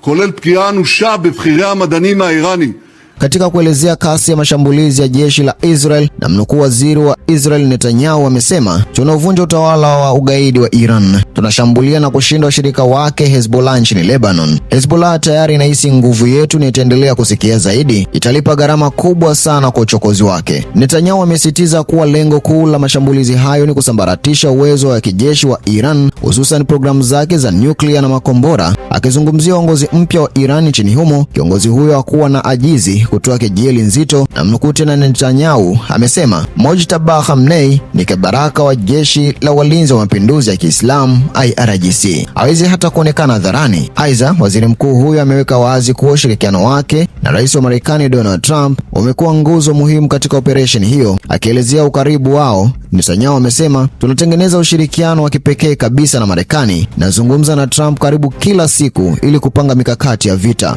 כולל פגיעה אנושה בבכירי המדענים האיראני. Katika kuelezea kasi ya mashambulizi ya jeshi la Israel, na mnukuu waziri wa Israel Netanyahu amesema, tunauvunja utawala wa ugaidi wa Iran. Tunashambulia na kushinda washirika wake Hezbollah nchini Lebanon. Hezbollah tayari inahisi nguvu yetu na itaendelea kusikia zaidi. Italipa gharama kubwa sana kwa uchokozi wake. Netanyahu amesisitiza kuwa lengo kuu la mashambulizi hayo ni kusambaratisha uwezo wa kijeshi wa Iran, hususan programu zake za nyuklia na makombora. Akizungumzia uongozi mpya wa Iran nchini humo, kiongozi huyo hakuwa na ajizi kutoa kejeli nzito, na mnukuu tena Netanyahu amesema, Mojtaba Khamenei ni kibaraka wa jeshi la walinzi wa mapinduzi ya Kiislamu IRGC, hawezi hata kuonekana hadharani. Aidha, waziri mkuu huyo ameweka wazi kuwa ushirikiano wake na rais wa Marekani Donald Trump umekuwa nguzo muhimu katika operesheni hiyo. Akielezea ukaribu wao, Netanyahu amesema, tunatengeneza ushirikiano wa kipekee kabisa na Marekani. Nazungumza na Trump karibu kila siku ili kupanga mikakati ya vita.